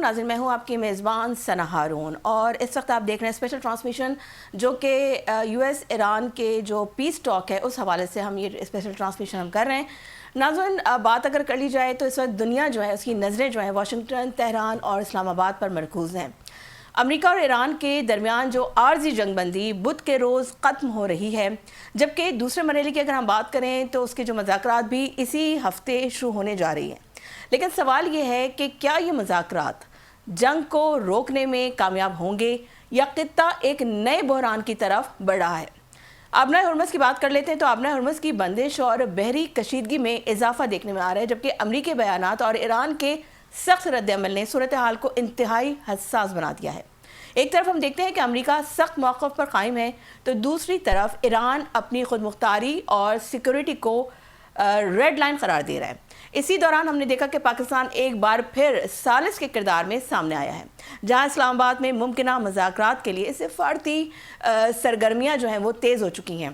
ناظرین میں ہوں آپ کی میزبان ثنا ہارون اور اس وقت آپ دیکھ رہے ہیں اسپیشل ٹرانسمیشن جو کہ یو ایس ایران کے جو پیس ٹاک ہے اس حوالے سے ہم یہ اسپیشل ٹرانسمیشن ہم کر رہے ہیں. ناظرین بات اگر کر لی جائے تو اس وقت دنیا جو ہے اس کی نظریں جو ہیں واشنگٹن، تہران اور اسلام آباد پر مرکوز ہیں. امریکہ اور ایران کے درمیان جو عارضی جنگ بندی بدھ کے روز ختم ہو رہی ہے، جبکہ دوسرے مرحلے کی اگر ہم بات کریں تو اس کے جو مذاکرات بھی اسی ہفتے شروع ہونے جا رہی ہیں. لیکن سوال یہ ہے کہ کیا یہ مذاکرات جنگ کو روکنے میں کامیاب ہوں گے یا خطہ ایک نئے بحران کی طرف بڑھ رہا ہے؟ آبنائے ہرمز کی بات کر لیتے ہیں تو آبنائے ہرمز کی بندش اور بحری کشیدگی میں اضافہ دیکھنے میں آ رہا ہے، جبکہ امریکی بیانات اور ایران کے سخت رد عمل نے صورتحال کو انتہائی حساس بنا دیا ہے. ایک طرف ہم دیکھتے ہیں کہ امریکہ سخت موقف پر قائم ہے تو دوسری طرف ایران اپنی خود مختاری اور سیکورٹی کو ریڈ لائن قرار دے رہا ہے. اسی دوران ہم نے دیکھا کہ پاکستان ایک بار پھر ثالث کے کردار میں سامنے آیا ہے، جہاں اسلام آباد میں ممکنہ مذاکرات کے لیے سفارتی سرگرمیاں جو ہیں وہ تیز ہو چکی ہیں.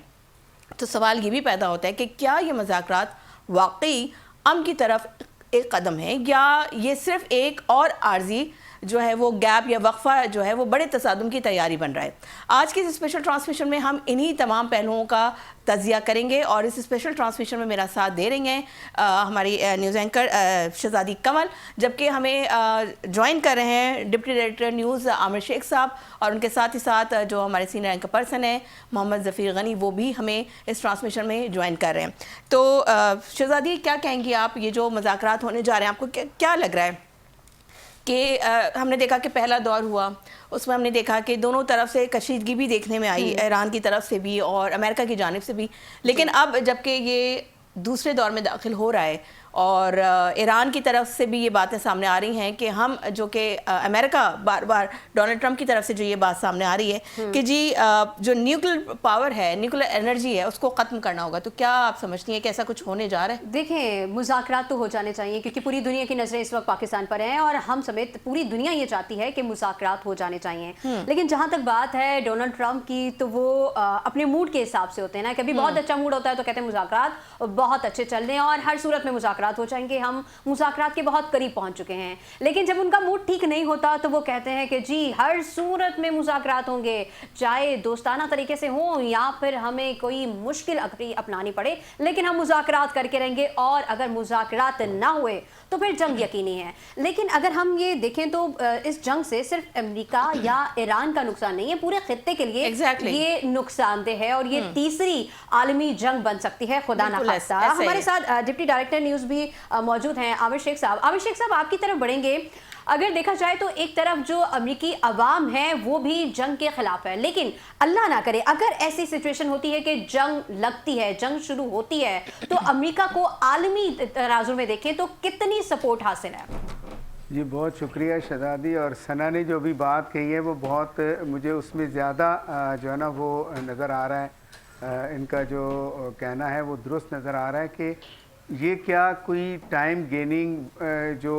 تو سوال یہ بھی پیدا ہوتا ہے کہ کیا یہ مذاکرات واقعی امن کی طرف ایک قدم ہے یا یہ صرف ایک اور عارضی جو ہے وہ گیپ یا وقفہ جو ہے وہ بڑے تصادم کی تیاری بن رہا ہے. آج کی اس اسپیشل ٹرانسمیشن میں ہم انہی تمام پہلوؤں کا تجزیہ کریں گے اور اس اسپیشل ٹرانسمیشن میں میرا ساتھ دے رہی ہیں ہماری نیوز اینکر شہزادی کمل، جبکہ ہمیں جوائن کر رہے ہیں ڈپٹی ڈائریکٹر نیوز عامر شیخ صاحب، اور ان کے ساتھ ہی ساتھ جو ہمارے سینئر اینکر پرسن ہیں محمد ظفیر غنی، وہ بھی ہمیں اس ٹرانسمیشن میں جوائن کر رہے ہیں. تو شہزادی کیا کہیں گی آپ، یہ جو مذاکرات ہونے جا رہے ہیں آپ کو کیا لگ رہا ہے کہ ہم نے دیکھا کہ پہلا دور ہوا، اس میں ہم نے دیکھا کہ دونوں طرف سے کشیدگی بھی دیکھنے میں آئی، ایران کی طرف سے بھی اور امریکہ کی جانب سے بھی، لیکن اب جبکہ یہ دوسرے دور میں داخل ہو رہا ہے اور ایران کی طرف سے بھی یہ باتیں سامنے آ رہی ہیں کہ ہم جو کہ امریکہ بار بار ڈونلڈ ٹرمپ کی طرف سے جو یہ بات سامنے آ رہی ہے کہ جی جو نیوکلیر پاور ہے، نیوکلیر انرجی ہے، اس کو ختم کرنا ہوگا، تو کیا آپ سمجھتی ہیں کہ ایسا کچھ ہونے جا رہا ہے؟ دیکھیں، مذاکرات تو ہو جانے چاہیے کیونکہ پوری دنیا کی نظریں اس وقت پاکستان پر ہیں اور ہم سمیت پوری دنیا یہ چاہتی ہے کہ مذاکرات ہو جانے چاہیے. لیکن جہاں تک بات ہے ڈونلڈ ٹرمپ کی، تو وہ اپنے موڈ کے حساب سے ہوتے ہیں نا. کبھی بہت اچھا موڈ ہوتا ہے تو کہتے ہیں مذاکرات بہت اچھے چل رہے ہیں اور ہر صورت میں مذاکرات ہو جائیں گے، ہم مذاکرات کے بہت قریب پہنچ چکے ہیں. لیکن جب ان کا موڈ ٹھیک نہیں ہوتا تو وہ کہتے ہیں کہ جی ہر صورت میں مذاکرات ہوں گے، چاہے دوستانہ طریقے سے ہوں یا پھر ہمیں کوئی مشکل اپنانی پڑے، لیکن ہم مذاکرات کر کے رہیں گے، اور اگر مذاکرات نہ ہوئے تو پھر جنگ یقینی ہے. لیکن اگر ہم یہ دیکھیں تو اس جنگ سے صرف امریکہ یا ایران کا نقصان نہیں ہے، پورے خطے کے لیے یہ نقصان دہ ہے اور یہ تیسری عالمی جنگ بن سکتی ہے، خدا نہ خواستہ. ہمارے ساتھ ڈپٹی ڈائریکٹر نیوز بھی موجود ہیں عامر شیخ صاحب. عامر شیخ صاحب، آپ کی طرف بڑھیں گے. اگر دیکھا جائے تو ایک طرف جو امریکی عوام ہے وہ بھی جنگ کے خلاف ہے، لیکن اللہ نہ کرے اگر ایسی سچویشن ہوتی ہے کہ جنگ لگتی ہے، جنگ شروع ہوتی ہے، تو امریکہ کو عالمی ترازو میں دیکھیں تو کتنی سپورٹ حاصل ہے؟ جی بہت شکریہ شہزادی. اور ثنا نے جو بھی بات کہی ہے وہ بہت مجھے اس میں زیادہ جو ہے نا وہ نظر آ رہا ہے، ان کا جو کہنا ہے وہ درست نظر آ رہا ہے کہ یہ کیا کوئی ٹائم گیننگ جو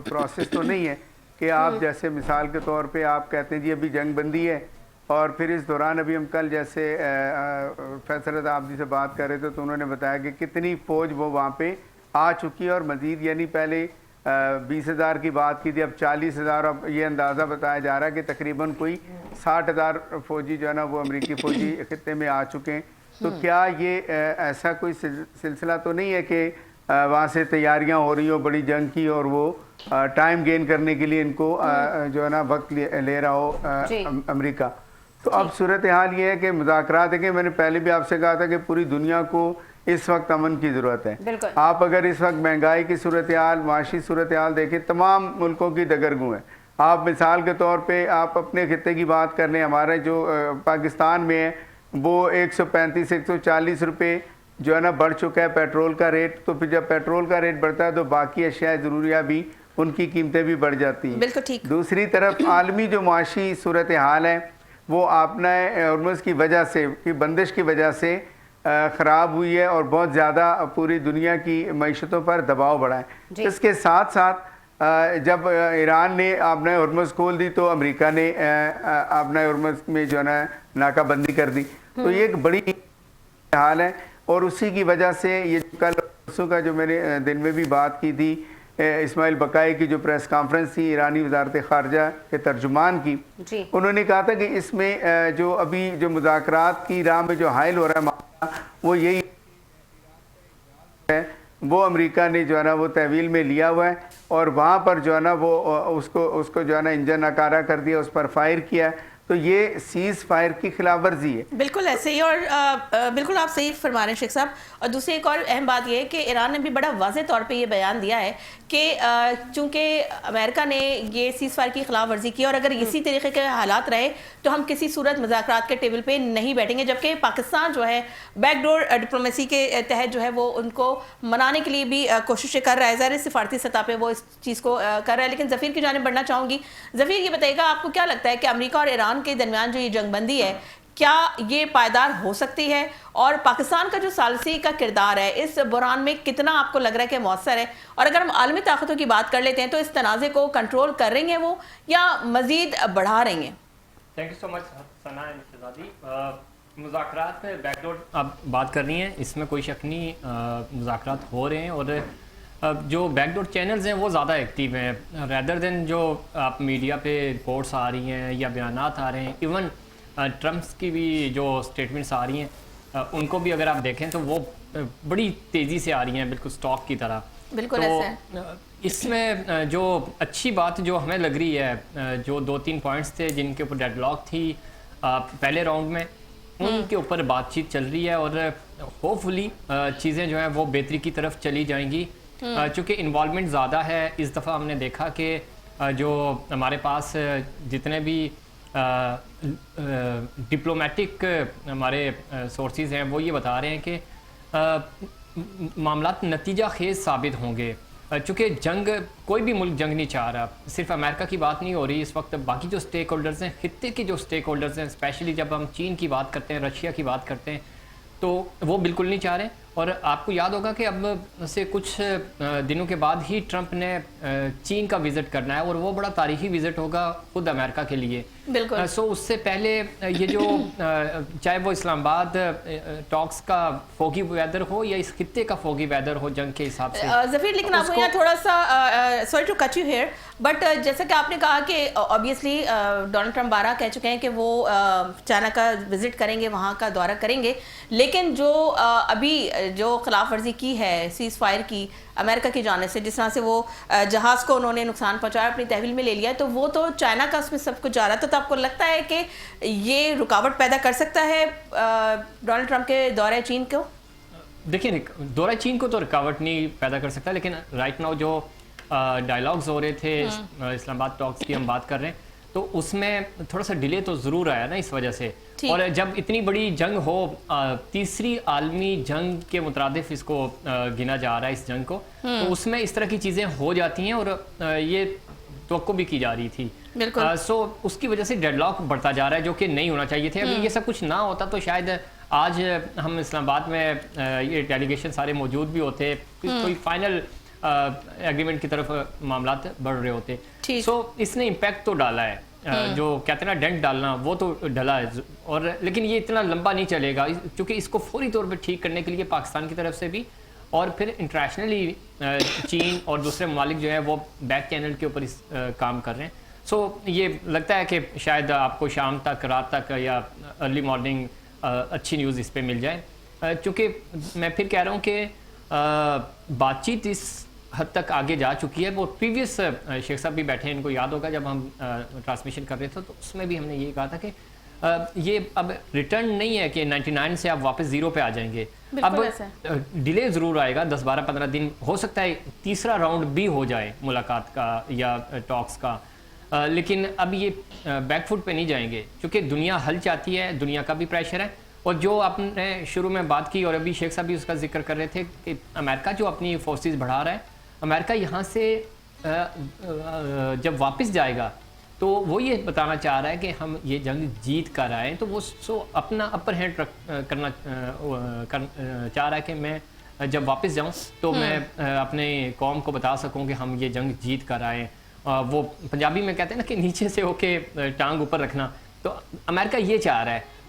پروسیس تو نہیں ہے کہ آپ جیسے مثال کے طور پہ آپ کہتے ہیں جی ابھی جنگ بندی ہے، اور پھر اس دوران ابھی ہم کل جیسے فیصل رضا آپ جی سے بات کر رہے تھے تو انہوں نے بتایا کہ کتنی فوج وہ وہاں پہ آ چکی ہے، اور مزید یعنی پہلے 20,000 کی بات کی تھی، اب 40,000. اب یہ اندازہ بتایا جا رہا ہے کہ تقریباً کوئی 60,000 فوجی جو ہے نا وہ امریکی فوجی خطے میں آ چکے ہیں. تو کیا یہ ایسا کوئی سلسلہ تو نہیں ہے کہ وہاں سے تیاریاں ہو رہی ہوں بڑی جنگ کی اور وہ ٹائم گین کرنے کے لیے ان کو جو ہے نا وقت لے رہا ہو امریکہ؟ تو اب صورتحال یہ ہے کہ مذاکرات ہے کہ میں نے پہلے بھی آپ سے کہا تھا کہ پوری دنیا کو اس وقت امن کی ضرورت ہے. آپ اگر اس وقت مہنگائی کی صورتحال، معاشی صورتحال دیکھیں، تمام ملکوں کی دگرگوں ہے. آپ مثال کے طور پہ آپ اپنے خطے کی بات کر لیں، ہمارے جو پاکستان میں ہے وہ 135 140 روپے جو ہے نا بڑھ چکا ہے پیٹرول کا ریٹ. تو پھر جب پیٹرول کا ریٹ بڑھتا ہے تو باقی اشیاء ضروریات بھی ان کی قیمتیں بھی بڑھ جاتی ہیں. بالکل ٹھیک. دوسری طرف عالمی جو معاشی صورتحال ہے وہ آبنائے ہرمز کی وجہ سے، کی بندش کی وجہ سے خراب ہوئی ہے اور بہت زیادہ پوری دنیا کی معیشتوں پر دباؤ بڑھا ہے. اس کے ساتھ ساتھ جب ایران نے آبنائے ہرمز کھول دی تو امریکہ نے آبنائے ہرمز میں جو ہے نا ناکہ بندی کر دی. تو یہ ایک بڑی حال ہے، اور اسی کی وجہ سے یہ کل پرسوں کا جو میں نے دن میں بھی بات کی تھی اسماعیل بقائی کی جو پریس کانفرنس تھی ایرانی وزارت خارجہ کے ترجمان کی، جی انہوں نے کہا تھا کہ اس میں جو ابھی جو مذاکرات کی راہ میں جو حائل ہو رہا ہے معاملہ وہ یہی ہے، وہ امریکہ نے جو ہے نا وہ تحویل میں لیا ہوا ہے اور وہاں پر جو ہے نا وہ اس کو جو ہے نا انجن ناکارہ کر دیا، اس پر فائر کیا، تو یہ سیز فائر کی خلاف ورزی ہے۔ بالکل ایسے ہی، اور بالکل آپ صحیح فرما رہے ہیں شیخ صاحب۔ اور دوسری ایک اور اہم بات یہ ہے کہ ایران نے بھی بڑا واضح طور پہ یہ بیان دیا ہے کہ چونکہ امریکہ نے یہ سیز فائر کی خلاف ورزی کی اور اگر اسی طریقے کے حالات رہے تو ہم کسی صورت مذاکرات کے ٹیبل پہ نہیں بیٹھیں گے، جبکہ پاکستان جو ہے بیک ڈور ڈپلومیسی کے تحت جو ہے وہ ان کو منانے کے لیے بھی کوششیں کر رہا ہے، ظاہر سفارتی سطح پہ وہ اس چیز کو کر رہا ہے۔ لیکن ظفیر کی جانب بڑھنا چاہوں گی۔ ظفیر یہ بتائیے گا، آپ کو کیا لگتا ہے کہ امریکہ اور ایران کے درمیان جو یہ جنگ بندی ہے کیا یہ پائیدار ہو سکتی ہے، اور پاکستان کا جو ثالثی کا کردار ہے اس بحران میں کتنا آپ کو لگ رہا ہے کہ مؤثر ہے، اور اگر ہم عالمی طاقتوں کی بات کر لیتے ہیں تو اس تنازع کو کنٹرول کر رہی ہیں وہ یا مزید بڑھا رہی ہیں؟ تھینک یو سو مچ ثنا شہزادی۔ مذاکرات میں بیک ڈور آپ بات کر رہی ہیں، اس میں کوئی شک نہیں، مذاکرات ہو رہے ہیں اور جو بیک ڈور چینلز ہیں وہ زیادہ ایکٹیو ہیں ریدر دین جو آپ میڈیا پہ رپورٹس آ رہی ہیں یا بیانات آ رہے ہیں۔ ایون ٹرمپس کی بھی جو اسٹیٹمنٹس آ رہی ہیں ان کو بھی اگر آپ دیکھیں تو وہ بڑی تیزی سے آ رہی ہیں، بالکل سٹاک کی طرح۔ بالکل تو اس میں جو اچھی بات جو ہمیں لگ رہی ہے، جو 2-3 پوائنٹس تھے جن کے اوپر ڈیڈ لاک تھی پہلے راؤنڈ میں، ان کے اوپر بات چیت چل رہی ہے اور ہوپ فلی چیزیں جو ہیں وہ بہتری کی طرف چلی جائیں گی، چونکہ انوالومنٹ زیادہ ہے۔ اس دفعہ ہم نے دیکھا کہ جو ہمارے پاس جتنے بھی ڈپلومیٹک ہمارے سورسز ہیں وہ یہ بتا رہے ہیں کہ معاملات نتیجہ خیز ثابت ہوں گے، چونکہ جنگ کوئی بھی ملک جنگ نہیں چاہ رہا۔ صرف امریکہ کی بات نہیں ہو رہی اس وقت، باقی جو سٹیک ہولڈرز ہیں، خطے کے جو سٹیک ہولڈرز ہیں، اسپیشلی جب ہم چین کی بات کرتے ہیں، رشیا کی بات کرتے ہیں، تو وہ بالکل نہیں چاہ رہے۔ اور آپ کو یاد ہوگا کہ اب سے کچھ دنوں کے بعد ہی ٹرمپ نے چین کا وزٹ کرنا ہے اور وہ بڑا تاریخی وزٹ ہوگا خود امریکہ کے لیے۔ بالکل سو اس سے پہلے یہ جو چاہے وہ اسلام آباد ٹاکس کا فوگی ویدر ہو یا اس خطے کا فوگی ویدر ہو جنگ کے حساب سے ظفیر، لیکن آپ کو یہاں تھوڑا سا sorry to cut you here, but جیسا کہ آپ نے کہا کہ آبویسلی ڈونلڈ ٹرمپ 12 کہہ چکے ہیں کہ وہ چائنا کا وزٹ کریں گے، وہاں کا دورہ کریں گے، لیکن جو ابھی جو خلاف ورزی کی ہے سیز فائر کی امریکہ کی جانب سے، جس طرح سے وہ جہاز کو انہوں نے نقصان پہنچایا، اپنی تحویل میں لے لیا، تو وہ تو چائنا کا اس میں سب کچھ جا رہا تھا۔ تو آپ کو لگتا ہے کہ یہ رکاوٹ پیدا کر سکتا ہے ڈونلڈ ٹرمپ کے دورہ چین کو؟ دیکھیں، دورہ چین کو تو رکاوٹ نہیں پیدا کر سکتا، لیکن رائٹ ناؤ جو ڈائلاگز ہو رہے تھے اسلام آباد ٹاکس کی ہم بات کر رہے ہیں، تو اس میں تھوڑا سا ڈیلے تو ضرور آیا نا اس وجہ سے۔ اور جب اتنی بڑی جنگ ہو، تیسری عالمی جنگ کے مترادف اس کو گنا جا رہا ہے اس جنگ کو، تو اس میں اس طرح کی چیزیں ہو جاتی ہیں اور یہ توقع بھی کی جا رہی تھی۔ سو اس کی وجہ سے ڈیڈ لاک بڑھتا جا رہا ہے، جو کہ نہیں ہونا چاہیے تھے۔ اگر یہ سب کچھ نہ ہوتا تو شاید آج ہم اسلام آباد میں یہ ڈیلیگیشن سارے موجود بھی ہوتے، کوئی فائنل ایگریمنٹ کی طرف معاملات بڑھ رہے ہوتے۔ سو اس نے امپیکٹ تو ڈالا ہے، جو کہتے ہیں نا ڈینٹ ڈالنا، وہ تو ڈلا ہے، اور لیکن یہ اتنا لمبا نہیں چلے گا، کیونکہ اس کو فوری طور پہ ٹھیک کرنے کے لیے پاکستان کی طرف سے بھی اور پھر انٹرنیشنلی چین اور دوسرے ممالک جو ہیں وہ بیک چینل کے اوپر کام کر رہے ہیں۔ سو یہ لگتا ہے کہ شاید آپ کو شام تک، رات تک یا ارلی مارننگ اچھی نیوز اس پہ مل جائے، چونکہ میں پھر کہہ رہا ہوں کہ بات چیت اس حد تک آگے جا چکی ہے۔ وہ پریویس شیخ صاحب بھی بیٹھے ہیں، ان کو یاد ہوگا جب ہم ٹرانسمیشن کر رہے تھے تو اس میں بھی ہم نے یہ کہا تھا کہ یہ اب ریٹرن نہیں ہے کہ 99 سے آپ واپس 0 پہ آ جائیں گے، اب ڈیلے ضرور آئے گا، 10-12-15 دن ہو سکتا ہے تیسرا راؤنڈ بھی ہو جائے ملاقات کا یا ٹاکس کا، لیکن اب یہ بیک فٹ پہ نہیں جائیں گے، کیونکہ دنیا حل چاہتی ہے، دنیا کا بھی پریشر ہے۔ اور جو آپ نے شروع میں بات کی اور ابھی شیخ صاحب بھی اس کا ذکر کر رہے تھے کہ امریکہ جو اپنی فورسز بڑھا رہا ہے، امریکہ یہاں سے جب واپس جائے گا تو وہ یہ بتانا چاہ رہا ہے کہ ہم یہ جنگ جیت کر آئے، تو وہ اپنا اپر ہینڈ کرنا چاہ رہا ہے کہ میں جب واپس جاؤں تو میں اپنے قوم کو بتا سکوں کہ ہم یہ جنگ جیت کر آئے۔ وہ پنجابی میں کہتے ہیں نا کہ نیچے سے ہو کے ٹانگ اوپر رکھنا، تو امریکہ یہ چاہ رہا ہے۔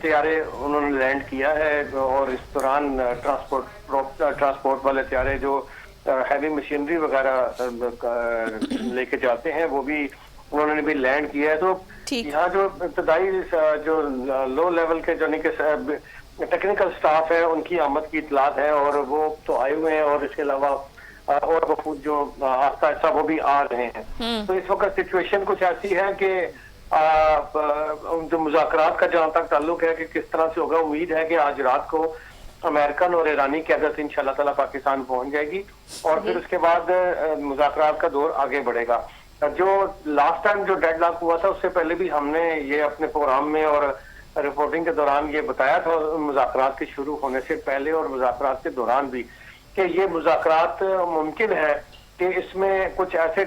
طیارے انہوں نے لینڈ کیا ہے اور اس دوران ٹرانسپورٹ والے طیارے جو ہیوی مشینری وغیرہ لے کے جاتے ہیں وہ بھی انہوں نے بھی لینڈ کیا ہے. تو یہاں جو ابتدائی جو لو لیول کے جو ٹیکنیکل سٹاف ہے ان کی آمد کی اطلاعات ہے اور وہ تو آئے ہوئے ہیں اور اس کے علاوہ اور وفود جو آہستہ آہستہ وہ بھی آ رہے ہیں. تو اس وقت سچویشن کچھ ایسی ہے کہ جو مذاکرات کا جہاں تک تعلق ہے کہ کس طرح سے ہوگا, امید ہے کہ آج رات کو امریکن اور ایرانی قیادت انشاءاللہ تعالیٰ پاکستان پہنچ جائے گی اور پھر اس کے بعد مذاکرات کا دور آگے بڑھے گا. جو لاسٹ ٹائم جو ڈیڈ لاک ہوا تھا اس سے پہلے بھی ہم نے یہ اپنے پروگرام میں اور رپورٹنگ کے دوران یہ بتایا تھا مذاکرات کے شروع ہونے سے پہلے اور مذاکرات کے دوران بھی کہ یہ مذاکرات ممکن ہے کہ اس میں کچھ ایسے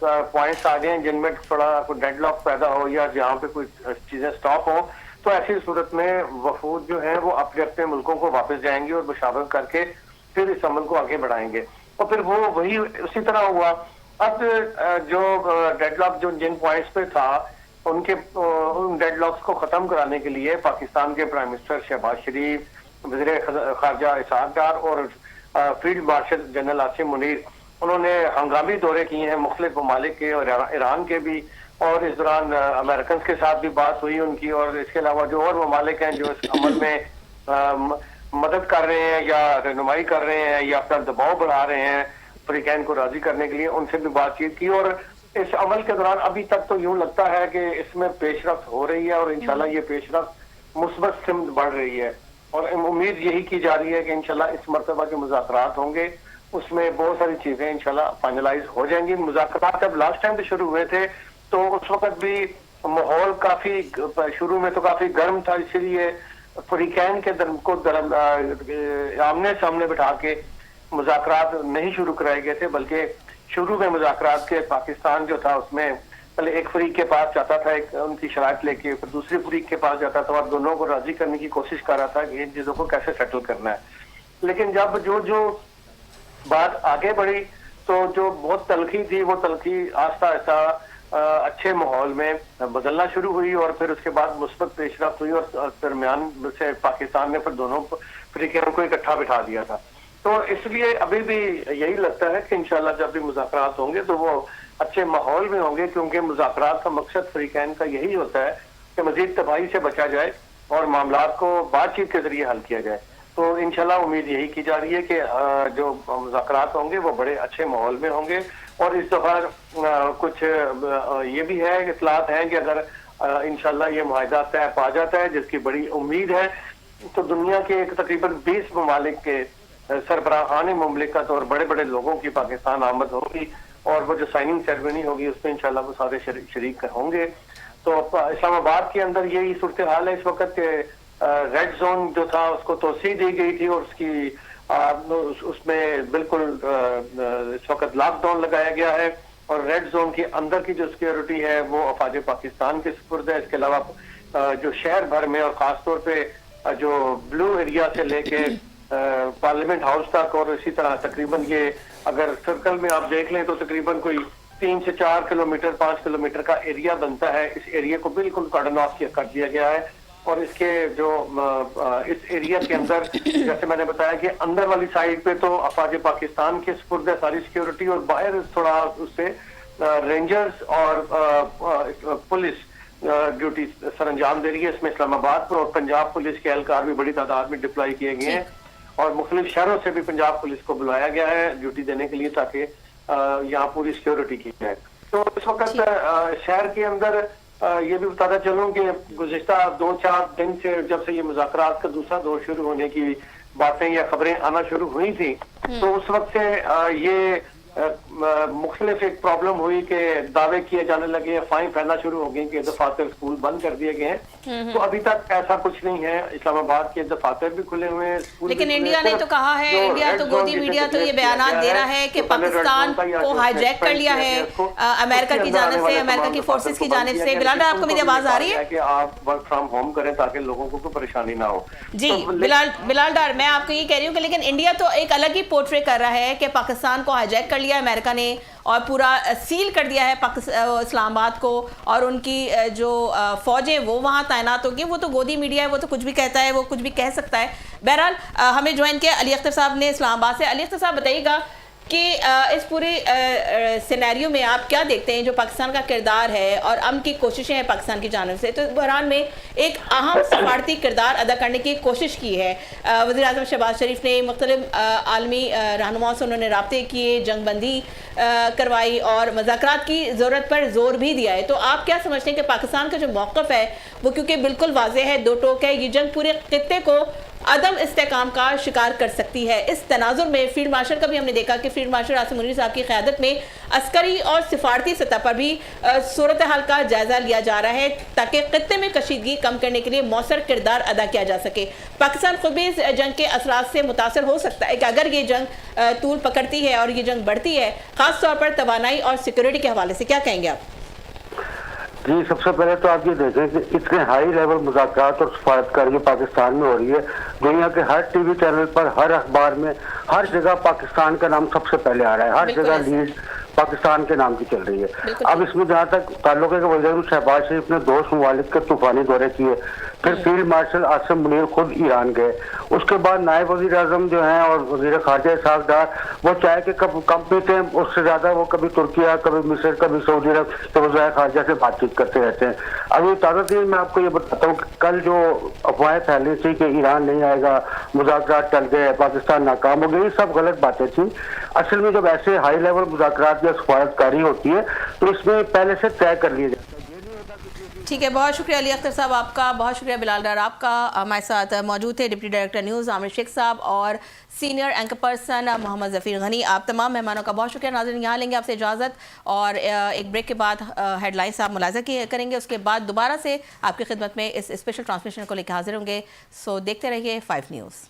پوائنٹس آ جائیں جن میں تھوڑا کوئی ڈیڈ لاک پیدا ہو یا جہاں پہ کوئی چیزیں سٹاپ ہوں, تو ایسی صورت میں وفود جو ہیں وہ اپنے اپنے ملکوں کو واپس جائیں گے اور مشاورت کر کے پھر اس عمل کو آگے بڑھائیں گے. اور پھر وہ وہی اسی طرح ہوا. اب جو ڈیڈ لاک جو جن پوائنٹس پہ تھا ان ڈیڈ لاکس کو ختم کرانے کے لیے پاکستان کے پرائم منسٹر شہباز شریف, وزیر خارجہ اسحاق ڈار اور field marshal general Asim Munir انہوں نے ہنگامی دورے کیے ہیں مختلف ممالک کے اور ایران کے بھی, اور اس دوران امریکنز کے ساتھ بھی بات ہوئی ان کی, اور اس کے علاوہ جو اور ممالک ہیں جو اس عمل میں مدد کر رہے ہیں یا رہنمائی کر رہے ہیں یا اپنا دباؤ بڑھا رہے ہیں فریقین کو راضی کرنے کے لیے, ان سے بھی بات چیت کی. اور اس عمل کے دوران ابھی تک تو یوں لگتا ہے کہ اس میں پیش رفت ہو رہی ہے اور انشاءاللہ یہ پیش رفت مثبت سمت بڑھ رہی ہے اور امید یہی کی جا رہی ہے کہ انشاءاللہ اس مرتبہ کے مذاکرات ہوں گے اس میں بہت ساری چیزیں انشاءاللہ فائنلائز ہو جائیں گی. مذاکرات جب لاسٹ ٹائم پہ شروع ہوئے تھے تو اس وقت بھی ماحول کافی شروع میں تو کافی گرم تھا, اسی لیے فریقین کے آمنے سامنے بٹھا کے مذاکرات نہیں شروع کرائے گئے تھے, بلکہ شروع میں مذاکرات کے پاکستان جو تھا اس میں پہلے ایک فریق کے پاس جاتا تھا ان کی شرائط لے کے, پھر دوسری فریق کے پاس جاتا تھا اور دونوں کو راضی کرنے کی کوشش کر رہا تھا کہ ان چیزوں کو کیسے سیٹل کرنا ہے. لیکن جب جو بات آگے بڑھی تو جو بہت تلخی تھی وہ تلخی آہستہ آہستہ اچھے ماحول میں بدلنا شروع ہوئی اور پھر اس کے بعد مثبت پیش رفت ہوئی اور درمیان سے پاکستان نے پھر دونوں فریقوں کو اکٹھا بٹھا دیا تھا. تو اس لیے ابھی بھی یہی لگتا ہے کہ انشاءاللہ جب بھی مذاکرات ہوں گے تو وہ اچھے ماحول میں ہوں گے, کیونکہ مذاکرات کا مقصد فریقین کا یہی ہوتا ہے کہ مزید تباہی سے بچا جائے اور معاملات کو بات چیت کے ذریعے حل کیا جائے. تو انشاءاللہ امید یہی کی جا رہی ہے کہ جو مذاکرات ہوں گے وہ بڑے اچھے ماحول میں ہوں گے. اور اس دفعہ کچھ یہ بھی ہے اطلاعات ہیں کہ اگر انشاءاللہ یہ معاہدہ طے پا جاتا ہے جس کی بڑی امید ہے تو دنیا کے تقریباً 20 ممالک کے سربراہان مملکت اور بڑے بڑے لوگوں کی پاکستان آمد ہوگی اور وہ جو سائننگ سیرمنی ہوگی اس میں انشاءاللہ وہ سارے شریک ہوں گے. تو اسلام آباد کے اندر یہی صورتحال ہے اس وقت کہ ریڈ زون جو تھا اس کو توسیع دی گئی تھی اور اس میں بالکل اس وقت لاک ڈاؤن لگایا گیا ہے اور ریڈ زون کے اندر کی جو سیکیورٹی ہے وہ افواج پاکستان کے سپرد ہے. اس کے علاوہ جو شہر بھر میں اور خاص طور پہ جو بلو ایریا سے لے کے پارلیمنٹ ہاؤس تک اور اسی طرح تقریباً یہ اگر سرکل میں آپ دیکھ لیں تو تقریباً کوئی 3 سے 4 کلومیٹر 5 کلومیٹر کا ایریا بنتا ہے. اس ایریا کو بالکل کارڈن آف کر دیا گیا ہے اور اس کے جو اس ایریا کے اندر جیسے میں نے بتایا کہ اندر والی سائڈ پہ تو افواج پاکستان کے سپرد ہے ساری سیکیورٹی اور باہر تھوڑا اس سے رینجرز اور پولیس ڈیوٹی سر انجام دے رہی ہے. اس میں اسلام آباد پر اور پنجاب پولیس کے اہلکار بھی بڑی تعداد میں ڈپلائی کیے گئے ہیں اور مختلف شہروں سے بھی پنجاب پولیس کو بلایا گیا ہے ڈیوٹی دینے کے لیے تاکہ یہاں پوری سیکیورٹی کی جائے. تو اس وقت شہر کے اندر یہ بھی بتاتا چلوں کہ گزشتہ 2-4 دن سے جب سے یہ مذاکرات کا دوسرا دور شروع ہونے کی باتیں یا خبریں آنا شروع ہوئی تھی تو اس وقت سے یہ مختلف ایک پرابلم ہوئی کہ دعوے کیے جانے لگے, افواہیں پھیلنا شروع ہو گئی کہ دفاتر اسکول بند کر دیے گئے ہیں. تو ابھی تک ایسا کچھ نہیں ہے, اسلام آباد کے دفاتر بھی کھلے ہوئے ہیں. لیکن انڈیا نے تو کہا ہے, انڈیا تو گودی میڈیا تو یہ بیانات دے رہا ہے کہ پاکستان کو ہائی جیک کر لیا ہے امریکہ کی جانب سے, امریکہ کی فورسز کی جانب سے. بلال ڈار آپ کو میری آواز آ رہی ہے کہ آپ ورک فرام ہوم کریں تاکہ لوگوں کو کوئی پریشانی نہ ہو؟ جی بلال ڈار میں آپ کو یہ کہہ رہی ہوں کہ لیکن انڈیا تو ایک الگ ہی پورٹرے کر رہا ہے کہ پاکستان کو ہائی جیک کر لیا امریکہ امریکہ نے اور پورا سیل کر دیا ہے اسلام آباد کو, اور ان کی جو فوجیں وہ وہاں تعینات ہوگی. وہ تو گودی میڈیا ہے, وہ تو کچھ بھی کہتا ہے, وہ کچھ بھی کہہ سکتا ہے. بہرحال ہمیں جوائن کیا علی اختر صاحب نے اسلام آباد سے. علی اختر صاحب بتائیے گا کہ اس پورے سینیریو میں آپ کیا دیکھتے ہیں جو پاکستان کا کردار ہے اور امن کی کوششیں ہیں پاکستان کی جانب سے. تو اس بحران میں ایک اہم سفارتی کردار ادا کرنے کی کوشش کی ہے. وزیر اعظم شہباز شریف نے مختلف عالمی رہنماؤں سے انہوں نے رابطے کیے, جنگ بندی کروائی اور مذاکرات کی ضرورت پر زور بھی دیا ہے. تو آپ کیا سمجھتے ہیں کہ پاکستان کا جو موقف ہے وہ کیونکہ بالکل واضح ہے, دو ٹوک ہے, یہ جنگ پورے خطے کو عدم استحکام کا شکار کر سکتی ہے. اس تناظر میں فیلڈ مارشل کا بھی ہم نے دیکھا کہ فیلڈ مارشل عاصم منیر صاحب کی قیادت میں عسکری اور سفارتی سطح پر بھی صورتحال کا جائزہ لیا جا رہا ہے تاکہ خطے میں کشیدگی کم کرنے کے لیے مؤثر کردار ادا کیا جا سکے. پاکستان خود بھی اس جنگ کے اثرات سے متاثر ہو سکتا ہے کہ اگر یہ جنگ طول پکڑتی ہے اور یہ جنگ بڑھتی ہے, خاص طور پر توانائی اور سیکورٹی کے حوالے سے, کیا کہیں گے آپ؟ جی, سب سے پہلے تو آپ یہ دیکھیں کہ اتنے ہائی لیول مذاکرات اور سفارتکاری جو پاکستان میں ہو رہی ہے, دنیا کے ہر ٹی وی چینل پر, ہر اخبار میں, ہر جگہ پاکستان کا نام سب سے پہلے آ رہا ہے, ہر جگہ لیڈ پاکستان کے نام کی چل رہی ہے. اب اس میں جہاں تک تعلق ہے کہ وزیر اعظم شہباز شریف نے دوست ممالک کے طوفانی دورے کیے, پھر فیلڈ مارشل عاصم منیر خود ایران گئے, اس کے بعد نائب وزیر اعظم جو ہیں اور وزیر خارجہ اسحاق ڈار وہ چاہے کہ کم پیتے ہیں اس سے زیادہ وہ کبھی ترکیہ, کبھی مصر, کبھی سعودی عرب کے وزرائے خارجہ سے بات چیت کرتے رہتے ہیں. اب یہ تازہ ترین میں آپ کو یہ بتاتا ہوں کہ کل جو افواہیں پھیلی تھی کہ ایران نہیں آئے گا, مذاکرات ٹل گئے, پاکستان ناکام ہو گئے, یہ سب غلط باتیں تھیں. اصل میں جب ایسے ہائی لیول مذاکرات یا سفارتکاری ہوتی ہے تو اس میں پہلے سے طے کر لیا جاتا ہے. ٹھیک ہے, بہت شکریہ علی اختر صاحب آپ کا, بہت شکریہ بلال ڈار آپ کا. ہمارے ساتھ موجود تھے ڈپٹی ڈائریکٹر نیوز عامر شیخ صاحب اور سینئر اینکر پرسن محمد ظفیر غنی. آپ تمام مہمانوں کا بہت شکریہ. ناظرین, یہاں لیں گے آپ سے اجازت اور ایک بریک کے بعد ہیڈ لائنس آپ ملاحظہ کریں گے, اس کے بعد دوبارہ سے آپ کی خدمت میں اس اسپیشل ٹرانسمیشن کو لے کے حاضر ہوں گے. سو دیکھتے رہیے 5 نیوز.